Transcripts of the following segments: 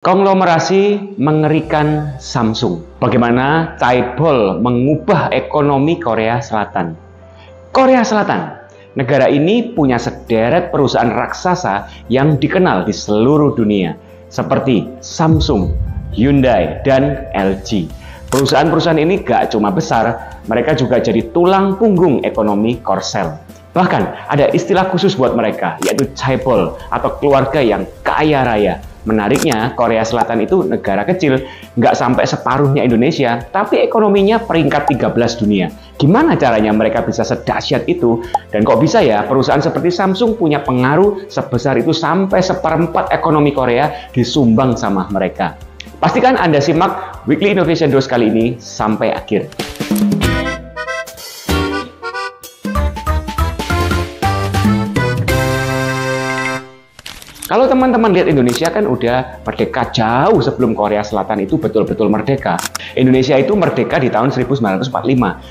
Konglomerasi mengerikan Samsung. Bagaimana Chaebol mengubah ekonomi Korea Selatan. Korea Selatan, negara ini punya sederet perusahaan raksasa yang dikenal di seluruh dunia, seperti Samsung, Hyundai, dan LG. Perusahaan-perusahaan ini gak cuma besar, mereka juga jadi tulang punggung ekonomi Korsel. Bahkan ada istilah khusus buat mereka, yaitu Chaebol atau keluarga yang kaya raya. Menariknya, Korea Selatan itu negara kecil, nggak sampai separuhnya Indonesia, tapi ekonominya peringkat 13 dunia. Gimana caranya mereka bisa sedahsyat itu? Dan kok bisa ya perusahaan seperti Samsung punya pengaruh sebesar itu sampai seperempat ekonomi Korea disumbang sama mereka? Pastikan Anda simak Weekly Innovation Dose kali ini sampai akhir. Kalau teman-teman lihat Indonesia kan udah merdeka jauh sebelum Korea Selatan itu betul-betul merdeka. Indonesia itu merdeka di tahun 1945.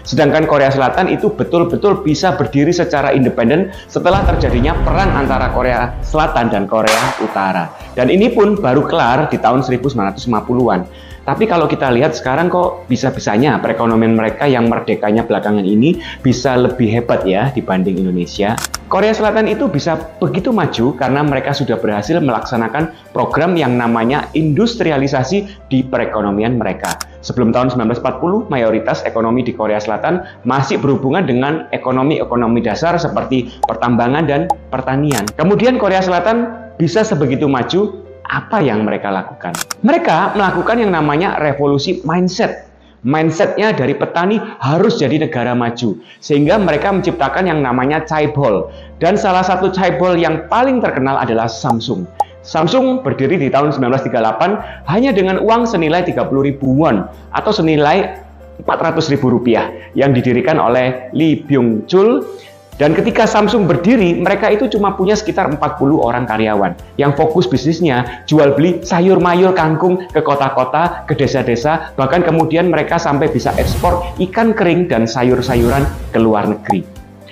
Sedangkan Korea Selatan itu betul-betul bisa berdiri secara independen setelah terjadinya perang antara Korea Selatan dan Korea Utara. Dan ini pun baru kelar di tahun 1950-an. Tapi kalau kita lihat sekarang kok bisa-bisanya perekonomian mereka yang merdekanya belakangan ini bisa lebih hebat ya dibanding Indonesia. Korea Selatan itu bisa begitu maju karena mereka sudah berhasil melaksanakan program yang namanya industrialisasi di perekonomian mereka. Sebelum tahun 1940, mayoritas ekonomi di Korea Selatan masih berhubungan dengan ekonomi dasar seperti pertambangan dan pertanian. Kemudian Korea Selatan bisa sebegitu maju. Apa yang mereka lakukan? Mereka melakukan yang namanya revolusi mindset. Mindsetnya dari petani harus jadi negara maju. Sehingga mereka menciptakan yang namanya Chaebol. Dan salah satu Chaebol yang paling terkenal adalah Samsung. Samsung berdiri di tahun 1938 hanya dengan uang senilai 30.000 won atau senilai 400.000 rupiah yang didirikan oleh Lee Byung-chul. Dan ketika Samsung berdiri, mereka itu cuma punya sekitar 40 orang karyawan yang fokus bisnisnya jual beli sayur mayur kangkung ke kota-kota, ke desa-desa, bahkan kemudian mereka sampai bisa ekspor ikan kering dan sayur-sayuran ke luar negeri.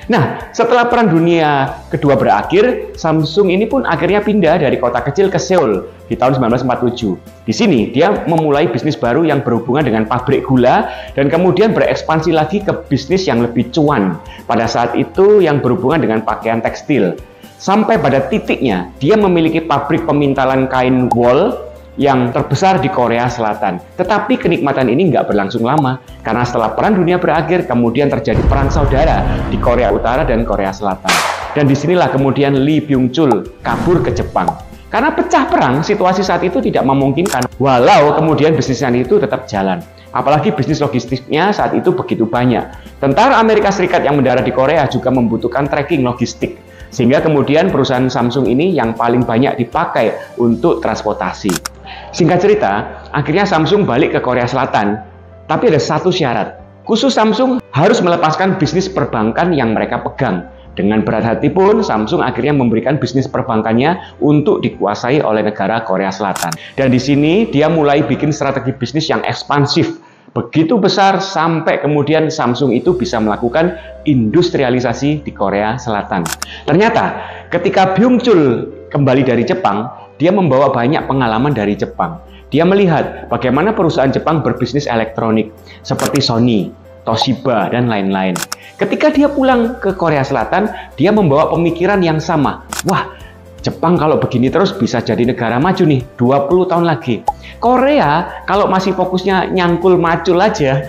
Nah, setelah Perang Dunia Kedua berakhir, Samsung ini pun akhirnya pindah dari kota kecil ke Seoul di tahun 1947. Di sini, dia memulai bisnis baru yang berhubungan dengan pabrik gula dan kemudian berekspansi lagi ke bisnis yang lebih cuan. Pada saat itu, yang berhubungan dengan pakaian tekstil. Sampai pada titiknya, dia memiliki pabrik pemintalan kain wol yang terbesar di Korea Selatan. Tetapi kenikmatan ini nggak berlangsung lama, karena setelah Perang Dunia berakhir, kemudian terjadi perang saudara di Korea Utara dan Korea Selatan. Dan disinilah kemudian Lee Byung-chul kabur ke Jepang. Karena pecah perang, situasi saat itu tidak memungkinkan, walau kemudian bisnisnya itu tetap jalan. Apalagi bisnis logistiknya saat itu begitu banyak. Tentara Amerika Serikat yang mendarat di Korea juga membutuhkan tracking logistik. Sehingga kemudian perusahaan Samsung ini yang paling banyak dipakai untuk transportasi. Singkat cerita, akhirnya Samsung balik ke Korea Selatan. Tapi ada satu syarat. Khusus Samsung harus melepaskan bisnis perbankan yang mereka pegang. Dengan berat hati pun, Samsung akhirnya memberikan bisnis perbankannya untuk dikuasai oleh negara Korea Selatan. Dan di sini dia mulai bikin strategi bisnis yang ekspansif. Begitu besar sampai kemudian Samsung itu bisa melakukan industrialisasi di Korea Selatan. Ternyata ketika Byung-chul kembali dari Jepang, dia membawa banyak pengalaman dari Jepang. Dia melihat bagaimana perusahaan Jepang berbisnis elektronik seperti Sony, Toshiba, dan lain-lain. Ketika dia pulang ke Korea Selatan, dia membawa pemikiran yang sama. Wah, Jepang kalau begini terus bisa jadi negara maju nih 20 tahun lagi. Korea kalau masih fokusnya nyangkul macul aja,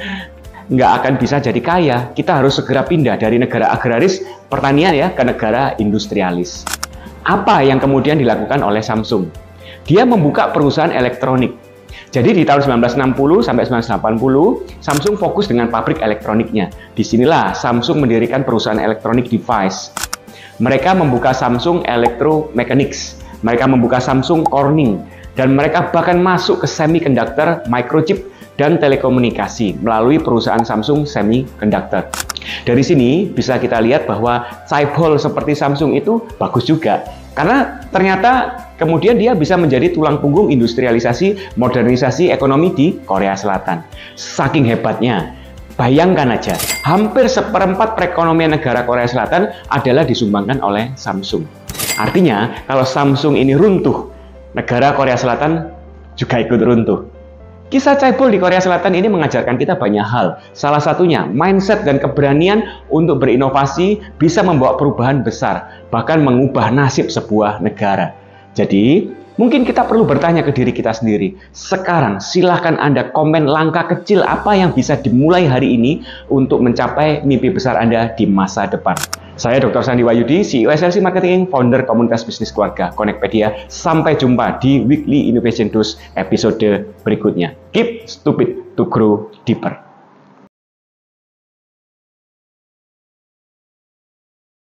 nggak akan bisa jadi kaya. Kita harus segera pindah dari negara agraris pertanian ya ke negara industrialis. Apa yang kemudian dilakukan oleh Samsung? Dia membuka perusahaan elektronik. Jadi di tahun 1960 sampai 1980, Samsung fokus dengan pabrik elektroniknya. Disinilah Samsung mendirikan perusahaan elektronik device. Mereka membuka Samsung Electromechanics, mereka membuka Samsung Corning, dan mereka bahkan masuk ke semiconductor, microchip, dan telekomunikasi melalui perusahaan Samsung Semiconductor. Dari sini bisa kita lihat bahwa Chaebol seperti Samsung itu bagus juga. Karena ternyata kemudian dia bisa menjadi tulang punggung industrialisasi, modernisasi ekonomi di Korea Selatan. Saking hebatnya. Bayangkan aja, hampir seperempat perekonomian negara Korea Selatan adalah disumbangkan oleh Samsung. Artinya, kalau Samsung ini runtuh, negara Korea Selatan juga ikut runtuh. Kisah Chaebol di Korea Selatan ini mengajarkan kita banyak hal. Salah satunya, mindset dan keberanian untuk berinovasi bisa membawa perubahan besar, bahkan mengubah nasib sebuah negara. Jadi, mungkin kita perlu bertanya ke diri kita sendiri. Sekarang, silahkan Anda komen langkah kecil apa yang bisa dimulai hari ini untuk mencapai mimpi besar Anda di masa depan. Saya Dr. Sandi Wahyudi, CEO SLC Marketing, founder komunitas bisnis keluarga Connectpedia. Sampai jumpa di Weekly Innovation Tools episode berikutnya. Keep stupid to grow deeper.